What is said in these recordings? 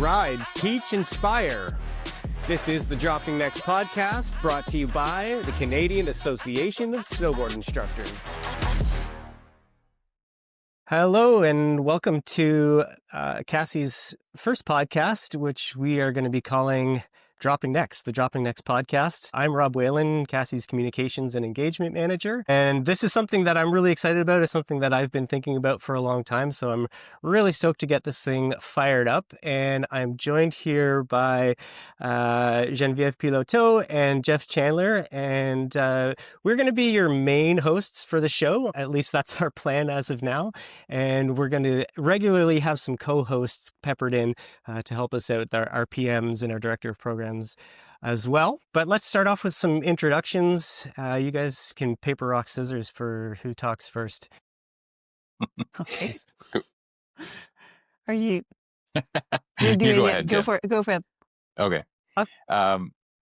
ride, teach, inspire. This is the Dropping Next podcast, brought to you by the Canadian Association of Snowboard Instructors. Hello, and welcome to Cassie's first podcast, which we are going to be calling Dropping Next, the Dropping Next podcast. I'm Rob Whelan, Cassie's Communications and Engagement Manager, and this is something that I'm really excited about. It's something that I've been thinking about for a long time, so I'm really stoked to get this thing fired up. And I'm joined here by Geneviève Pilotto and Jeff Chandler, and we're going to be your main hosts for the show. At least that's our plan as of now, and we're going to regularly have some co-hosts peppered in to help us out, our PMs and our Director of Programs as well. But let's start off with some introductions. You guys can paper, rock, scissors for who talks first. Okay. Are you? You're doing go it. ahead, Go Jeff. for it. Go for it. Okay. Okay.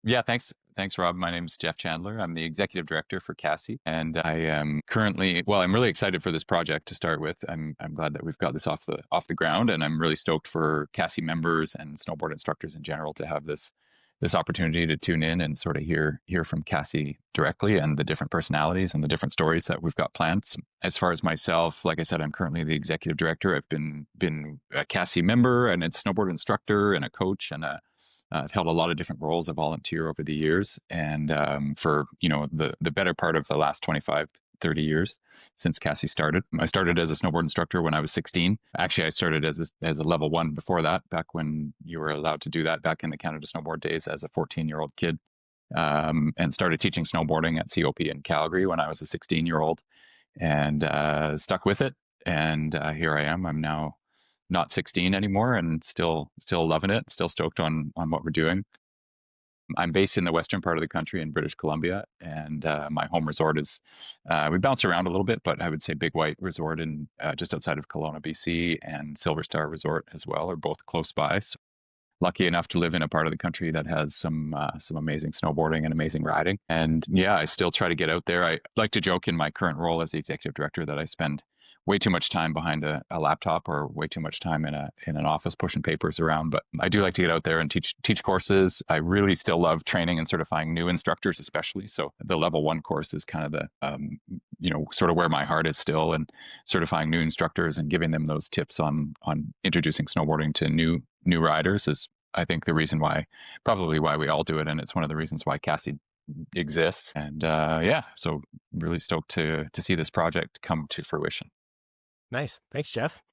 Yeah, thanks, Rob. My name's Jeff Chandler. I'm the Executive Director for Cassie, and I am currently, I'm really excited for this project to start with. I'm glad that we've got this off the ground, and I'm really stoked for Cassie members and snowboard instructors in general to have this opportunity to tune in and sort of hear from Cassie directly and the different personalities and the different stories that we've got planned. As far as myself, like I said, I'm currently the Executive Director. I've been a Cassie member and a snowboard instructor and a coach, and I've held a lot of different roles. I volunteer over the years, and for the better part of the last 25-30 years since Cassie started. I started as a snowboard instructor when I was 16. Actually, I started as a level 1 before that, back when you were allowed to do that back in the Canada Snowboard days as a 14-year-old kid, and started teaching snowboarding at COP in Calgary when I was a 16-year-old, and stuck with it. And here I am. I'm now not 16 anymore, and still loving it, still stoked on what we're doing. I'm based in the western part of the country in British Columbia, and my home resort is, we bounce around a little bit, but I would say Big White Resort in just outside of Kelowna, BC, and Silver Star Resort as well are both close by. So lucky enough to live in a part of the country that has some amazing snowboarding and amazing riding. And yeah, I still try to get out there. I like to joke in my current role as the Executive Director that I spend way too much time behind a laptop or way too much time in an office pushing papers around. But I do like to get out there and teach courses. I really still love training and certifying new instructors, especially. So the level 1 course is kind of the, sort of where my heart is still, and certifying new instructors and giving them those tips on introducing snowboarding to new riders is, I think, the reason probably why we all do it. And it's one of the reasons why Cassie exists. And so really stoked to see this project come to fruition. Nice. Thanks, Jeff.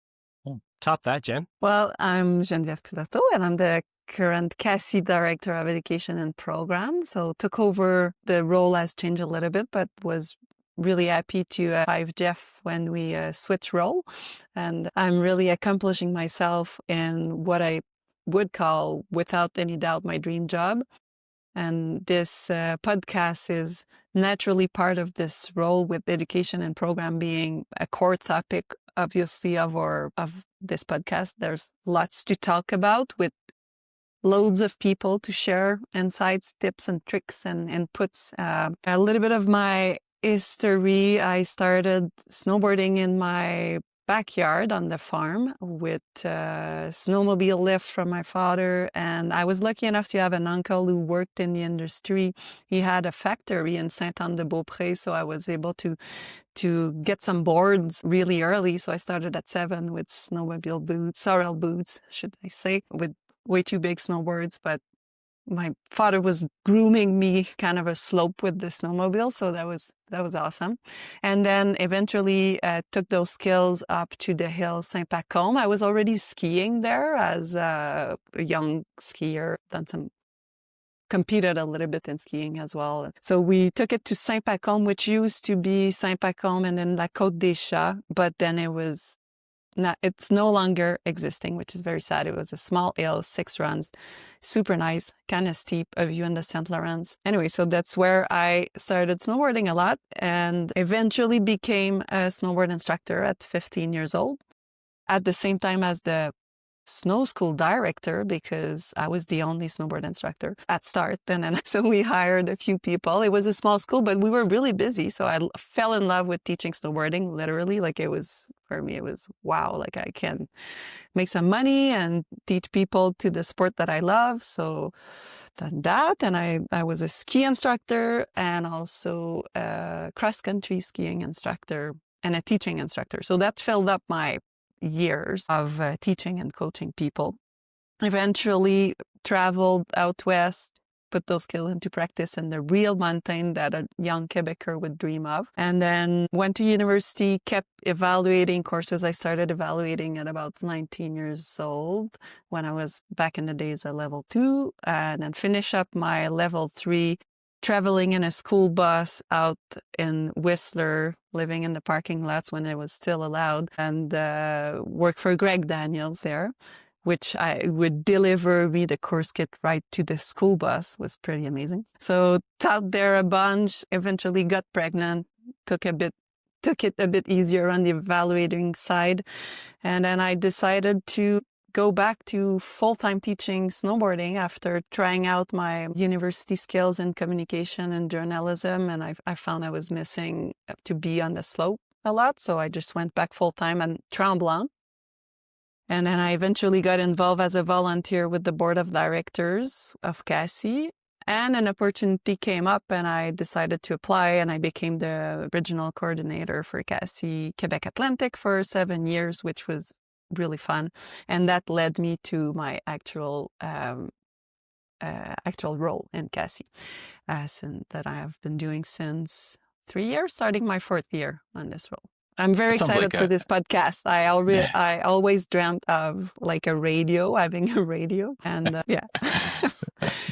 Top that, Jen. Well, I'm Geneviève Pilotto, and I'm the current Cassie Director of Education and Program. So took over, the role has changed a little bit, but was really happy to have Jeff when we switch role. And I'm really accomplishing myself in what I would call, without any doubt, my dream job. And this podcast is naturally part of this role, with education and program being a core topic, obviously, of this podcast. There's lots to talk about, with loads of people to share insights, tips and tricks and inputs. A little bit of my history. I started snowboarding in my backyard on the farm with a snowmobile lift from my father, and I was lucky enough to have an uncle who worked in the industry. He had a factory in Saint-Anne-de-Beaupré, so I was able to get some boards really early. So I started at 7 with snowmobile boots, sorrel boots, should I say, with way too big snowboards, but my father was grooming me kind of a slope with the snowmobile, so that was awesome. And then eventually took those skills up to the hill Saint-Pacôme. I was already skiing there as a young skier, competed a little bit in skiing as well. So we took it to Saint-Pacôme, which used to be Saint-Pacôme and then La Côte des Chats, but then it's no longer existing, which is very sad. It was a small hill, 6 runs, super nice, kind of steep, a view in the St. Lawrence. Anyway, so that's where I started snowboarding a lot, and eventually became a snowboard instructor at 15 years old. At the same time as the snow school director because I was the only snowboard instructor at start. And then so we hired a few people. It was a small school, but we were really busy. So I fell in love with teaching snowboarding, literally. Like for me, it was wow, like I can make some money and teach people to the sport that I love. So done that. And I was a ski instructor and also a cross-country skiing instructor and a teaching instructor. So that filled up my years of teaching and coaching people. Eventually traveled out west, put those skills into practice in the real mountain that a young Quebecer would dream of. And then went to university, kept evaluating courses. I started evaluating at about 19 years old when I was back in the days at level 2, and then finish up my level 3 traveling in a school bus out in Whistler, living in the parking lots when it was still allowed, and work for Greg Daniels there, which I would deliver me the course kit right to the school bus. Was pretty amazing. So taught there a bunch, eventually got pregnant, took it a bit easier on the evaluating side. And then I decided to go back to full-time teaching snowboarding after trying out my university skills in communication and journalism. And I found I was missing to be on the slope a lot. So I just went back full-time at Tremblant. And then I eventually got involved as a volunteer with the board of directors of CASI. And an opportunity came up and I decided to apply, and I became the regional coordinator for CASI Quebec Atlantic for 7 years, which was really fun. And that led me to my actual role in CASI, that I have been doing since 3 years, starting my 4th year on this role. I'm very excited for this podcast. I always dreamt of like a radio, having a radio, and yeah.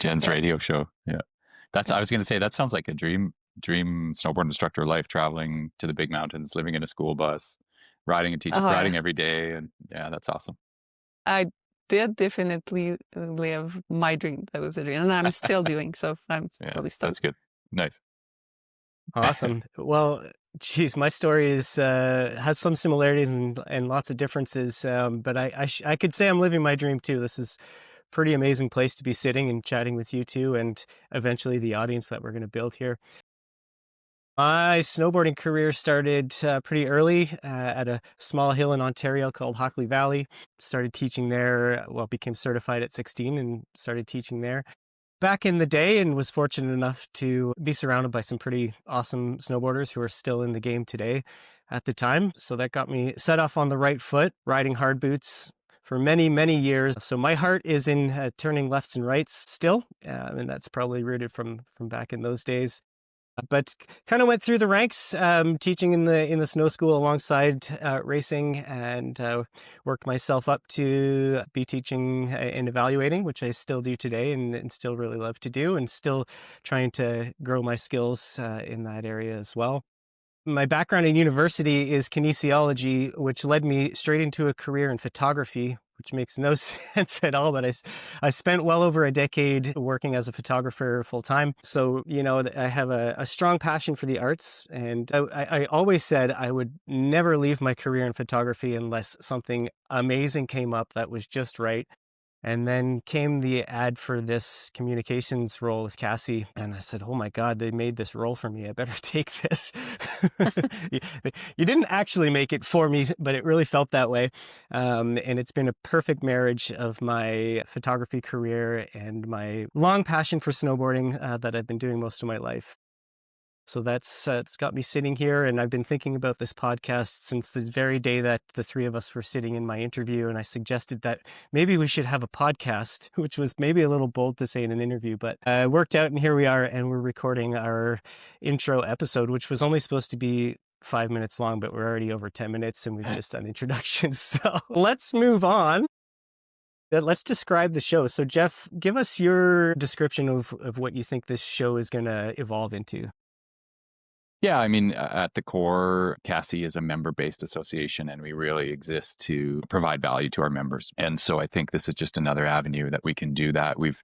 Jen's radio show. Yeah, I was going to say that sounds like a dream snowboard instructor life, traveling to the big mountains, living in a school bus, riding and teaching, riding every day, and yeah, that's awesome. I did definitely live my dream. That was a dream, and I'm still doing. So I'm probably still. That's good. Nice. Awesome. Well, geez, my story has some similarities and lots of differences. But I could say I'm living my dream too. This is a pretty amazing place to be sitting and chatting with you two, and eventually the audience that we're going to build here. My snowboarding career started pretty early at a small hill in Ontario called Hockley Valley. Started teaching there, became certified at 16 and started teaching there back in the day, and was fortunate enough to be surrounded by some pretty awesome snowboarders who are still in the game today at the time. So that got me set off on the right foot, riding hard boots for many, many years. So my heart is in turning lefts and rights still, and that's probably rooted from back in those days. But kind of went through the ranks, teaching in the snow school alongside racing, and worked myself up to be teaching and evaluating, which I still do today and still really love to do, and still trying to grow my skills in that area as well. My background in university is kinesiology, which led me straight into a career in photography, which makes no sense at all. But I spent well over a decade working as a photographer full time. So, I have a strong passion for the arts. And I always said I would never leave my career in photography unless something amazing came up that was just right. And then came the ad for this communications role with CASI. And I said, oh my God, they made this role for me. I better take this. You didn't actually make it for me, but it really felt that way. And it's been a perfect marriage of my photography career and my long passion for snowboarding that I've been doing most of my life. So that's it's got me sitting here, and I've been thinking about this podcast since the very day that the three of us were sitting in my interview, and I suggested that maybe we should have a podcast, which was maybe a little bold to say in an interview, but it worked out, and here we are, and we're recording our intro episode, which was only supposed to be 5 minutes long, but we're already over 10 minutes, and we've just done introductions. So let's move on. Let's describe the show. So Jeff, give us your description of what you think this show is going to evolve into. Yeah, I mean, at the core, CASI is a member-based association, and we really exist to provide value to our members. And so I think this is just another avenue that we can do that. We've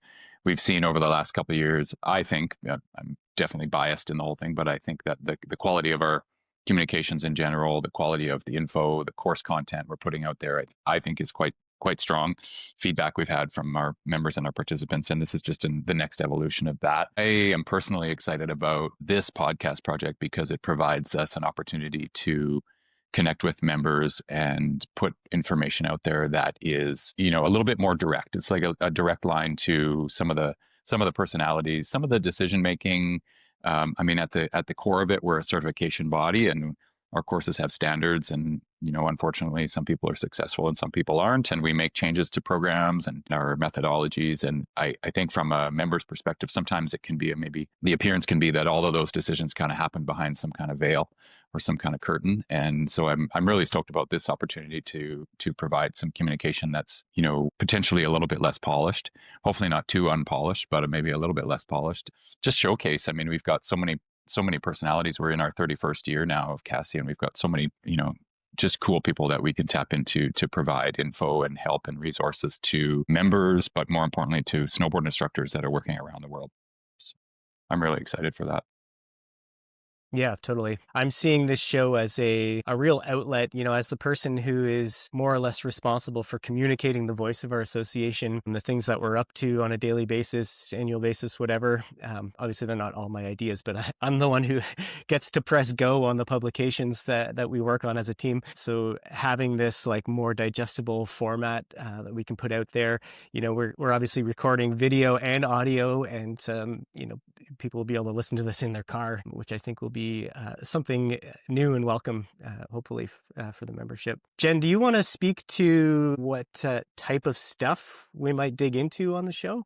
seen over the last couple of years, I think, I'm definitely biased in the whole thing, but I think that the quality of our communications in general, the quality of the info, the course content we're putting out there, I think is quite quite strong feedback we've had from our members and our participants. And this is just the next evolution of that. I am personally excited about this podcast project because it provides us an opportunity to connect with members and put information out there that is, a little bit more direct. It's like a direct line to some of the personalities, some of the decision making. I mean, at the core of it, we're a certification body, and our courses have standards. And unfortunately, some people are successful and some people aren't. And we make changes to programs and our methodologies. And I think from a member's perspective, sometimes it can be maybe the appearance can be that all of those decisions kind of happen behind some kind of veil or some kind of curtain. And so I'm really stoked about this opportunity to provide some communication that's, potentially a little bit less polished, hopefully not too unpolished, but maybe a little bit less polished. Just showcase. I mean, we've got so many personalities. We're in our 31st year now of CASI, and we've got so many, just cool people that we can tap into to provide info and help and resources to members, but more importantly to snowboard instructors that are working around the world. So I'm really excited for that. Yeah, totally. I'm seeing this show as a real outlet, as the person who is more or less responsible for communicating the voice of our association and the things that we're up to on a daily basis, annual basis, whatever. Obviously, they're not all my ideas, but I'm the one who gets to press go on the publications that we work on as a team. So having this like more digestible format that we can put out there, we're obviously recording video and audio, and people will be able to listen to this in their car, which I think will be something new and welcome, hopefully, for the membership. Jen, do you want to speak to what type of stuff we might dig into on the show?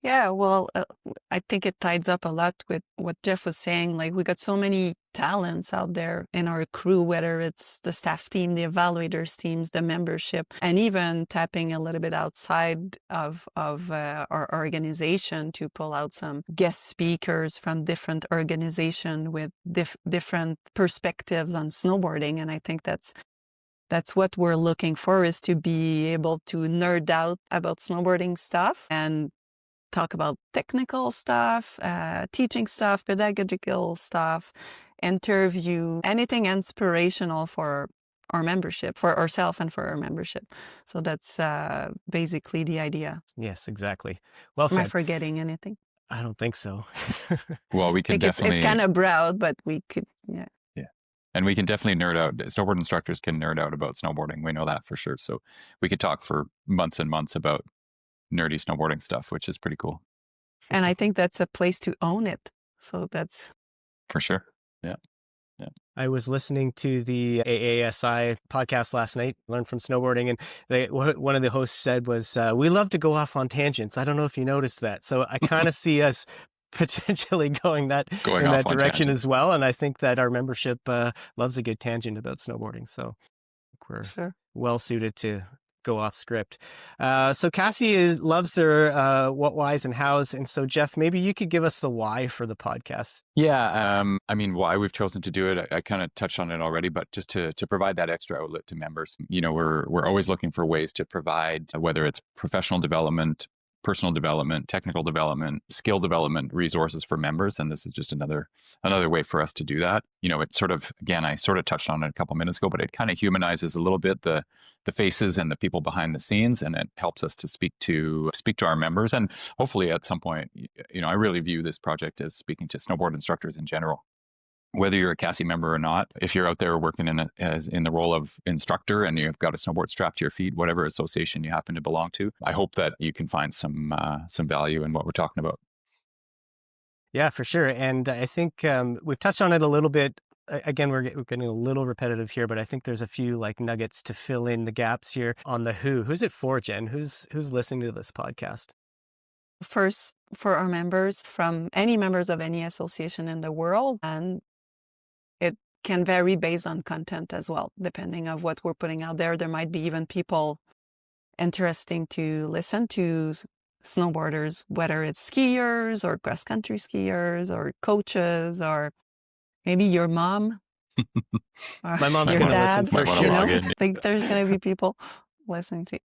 Yeah, well, I think it ties up a lot with what Jeff was saying. Like, we got so many talents out there in our crew, whether it's the staff team, the evaluators teams, the membership, and even tapping a little bit outside of our organization to pull out some guest speakers from different organizations with different perspectives on snowboarding. And I think that's what we're looking for, is to be able to nerd out about snowboarding stuff and talk about technical stuff, teaching stuff, pedagogical stuff, interview, anything inspirational for our membership, for ourselves and for our membership. So that's basically the idea. Yes, exactly. Well Am I said. forgetting anything? I don't think so. Well, we can definitely. It's kind of broad, but we could, yeah. Yeah. And we can definitely nerd out. Snowboard instructors can nerd out about snowboarding. We know that for sure. So we could talk for months and months about nerdy snowboarding stuff, which is pretty cool. And I think that's a place to own it. So that's for sure. Yeah. I was listening to the AASI podcast last night, Learn from Snowboarding, and one of the hosts said was, we love to go off on tangents. I don't know if you noticed that. So I kind of see us potentially going in that direction as well. And I think that our membership loves a good tangent about snowboarding. So we're well suited to go off script. So CASI loves their what, whys, and hows. And so, Jeff, maybe you could give us the why for the podcast. Yeah. I mean, why we've chosen to do it, I kind of touched on it already, but just to provide that extra outlet to members. We're always looking for ways to provide, whether it's professional development, personal development, technical development, skill development resources for members. And this is just another way for us to do that. It sort of, again, I sort of touched on it a couple minutes ago, but it kind of humanizes a little bit the faces and the people behind the scenes, and it helps us to speak to our members. And hopefully at some point, I really view this project as speaking to snowboard instructors in general. Whether you're a CASI member or not, if you're out there working in the role of instructor and you've got a snowboard strapped to your feet, whatever association you happen to belong to, I hope that you can find some value in what we're talking about. Yeah, for sure. And I think we've touched on it a little bit. Again, we're getting a little repetitive here, but I think there's a few like nuggets to fill in the gaps here on the who. Who's it for, Jen? Who's listening to this podcast? First, for our members, from any members of any association in the world, and it can vary based on content as well, depending on what we're putting out there. There might be even people interesting to listen to, snowboarders, whether it's skiers or cross-country skiers or coaches, or maybe your mom. My mom's your going to dad, listen for sure. I think there's going to be people listening to.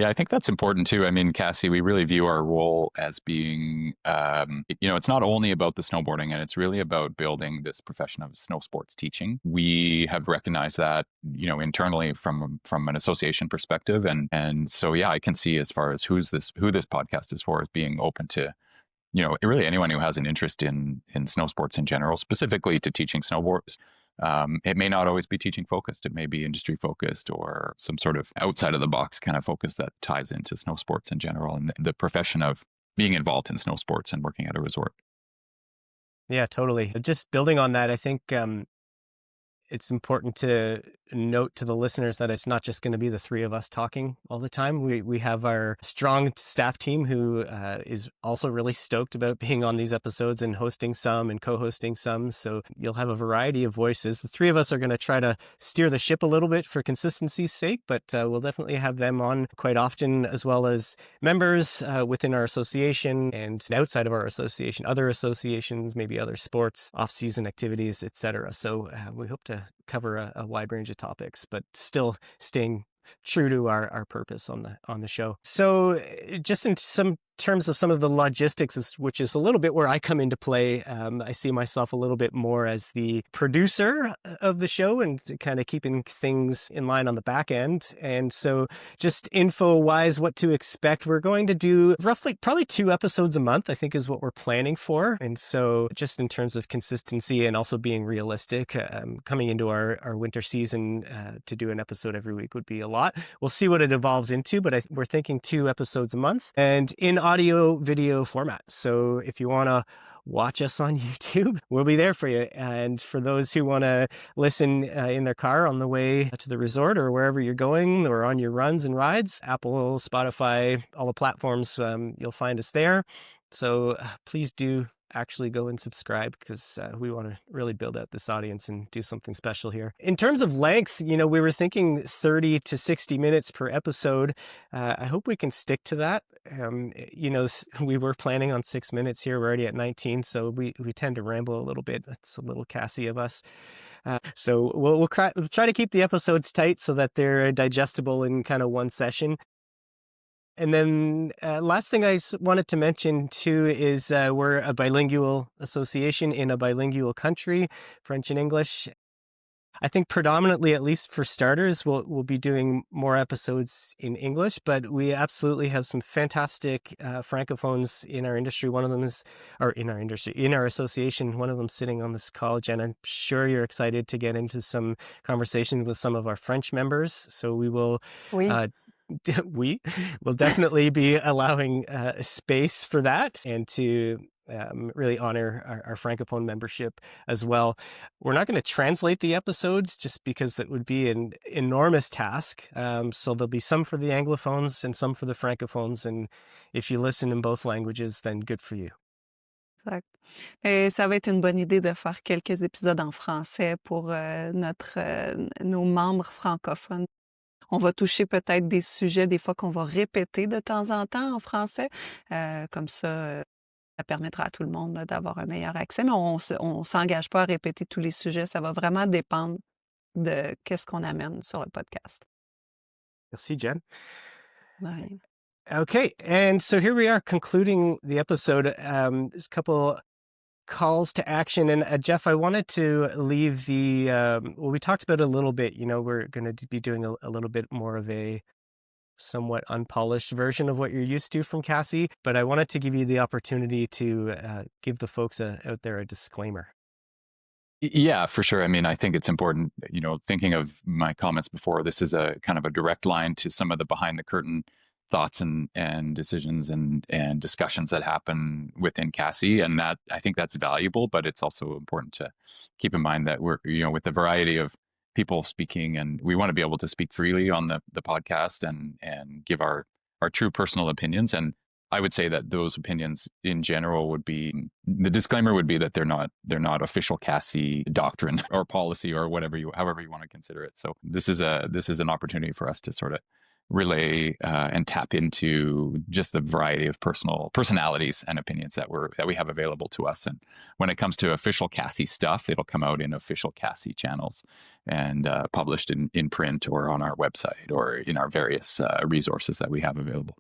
Yeah, I think that's important too. I mean, Cassie, we really view our role as being, it's not only about the snowboarding, and it's really about building this profession of snow sports teaching. We have recognized that, internally from an association perspective, and so yeah, I can see as far as who this podcast is for, as being open to, really anyone who has an interest in snow sports in general, specifically to teaching snowboards. It may not always be teaching focused. It may be industry focused or some sort of outside of the box kind of focus that ties into snow sports in general and the profession of being involved in snow sports and working at a resort. Yeah, totally. Just building on that, I think it's important to note to the listeners that it's not just going to be the three of us talking all the time. We have our strong staff team who is also really stoked about being on these episodes and hosting some and co-hosting some. So you'll have a variety of voices. The three of us are going to try to steer the ship a little bit for consistency's sake, but we'll definitely have them on quite often, as well as members within our association and outside of our association, other associations, maybe other sports, off-season activities, etc. So we hope to cover a wide range of topics, but still staying true to our purpose on the show. So just in some terms of some of the logistics, which is a little bit where I come into play, I see myself a little bit more as the producer of the show and kind of keeping things in line on the back end. And so just info-wise, what to expect, we're going to do roughly probably 2 episodes a month, I think is what we're planning for. And so just in terms of consistency and also being realistic, coming into our winter season to do an episode every week would be a lot. We'll see what it evolves into, but we're thinking 2 episodes a month and in audio video format. So if you want to watch us on YouTube, we'll be there for you. And for those who want to listen in their car on the way to the resort or wherever you're going or on your runs and rides, Apple, Spotify, all the platforms, you'll find us there. So please do actually go and subscribe because we want to really build out this audience and do something special here. In terms of length, we were thinking 30 to 60 minutes per episode. I hope we can stick to that. We were planning on 6 minutes here. We're already at 19, so we tend to ramble a little bit. That's a little Cassie of us. So we'll try to keep the episodes tight so that they're digestible in kind of one session. And then last thing I wanted to mention too is we're a bilingual association in a bilingual country, French and English. I think predominantly, at least for starters, we'll be doing more episodes in English, but we absolutely have some fantastic francophones in our industry. One of them is, or in our association, one of them sitting on this call. Jen, I'm sure you're excited to get into some conversation with some of our French members. So we will... we will definitely be allowing space for that and to really honor our Francophone membership as well. We're not going to translate the episodes just because it would be an enormous task. So there'll be some for the Anglophones and some for the Francophones. And if you listen in both languages, then good for you. Exact. Et ça va être une bonne idée de faire quelques épisodes en français pour nos membres francophones. On va toucher peut-être des sujets des fois qu'on va répéter de temps en temps en français. Comme ça permettra à tout le monde d'avoir un meilleur accès. Mais on s'engage pas à répéter tous les sujets. Ça va vraiment dépendre de qu'est-ce qu'on amène sur le podcast. Merci, Jen. Ouais. Okay, and so here we are concluding the episode. There's a couple calls to action. And Jeff, I wanted to leave we talked about it a little bit, we're going to be doing a little bit more of a somewhat unpolished version of what you're used to from Cassie, but I wanted to give you the opportunity to give the folks out there a disclaimer. Yeah, for sure. I mean, I think it's important, thinking of my comments before, this is a kind of a direct line to some of the behind the curtain thoughts and decisions and discussions that happen within Cassie. And that, I think that's valuable, but it's also important to keep in mind that we're, with the variety of people speaking, and we want to be able to speak freely on the podcast and give our true personal opinions. And I would say that those opinions in general the disclaimer would be that they're not official Cassie doctrine or policy or however you want to consider it. So this is an opportunity for us to sort of relay and tap into just the variety of personalities and opinions that we have available to us. And when it comes to official Cassie stuff, it'll come out in official Cassie channels and published in print or on our website or in our various resources that we have available.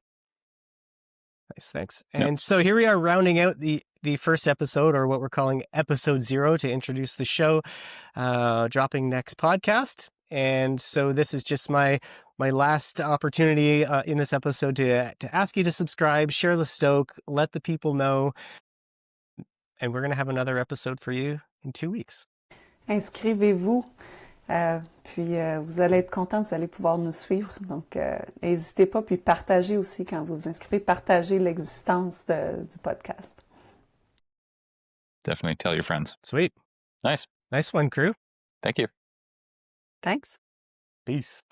Nice, thanks. And so here we are rounding out the first episode, or what we're calling episode 0, to introduce the show, Dropping Next podcast. And so this is just my last opportunity in this episode to ask you to subscribe, share the stoke, let the people know. And we're going to have another episode for you in 2 weeks. Inscrivez-vous. Puis vous allez être content, vous allez pouvoir nous suivre. Donc, n'hésitez pas, puis partagez aussi quand vous vous inscrivez, partagez l'existence du podcast. Definitely tell your friends. Sweet. Nice. Nice one, crew. Thank you. Thanks. Peace.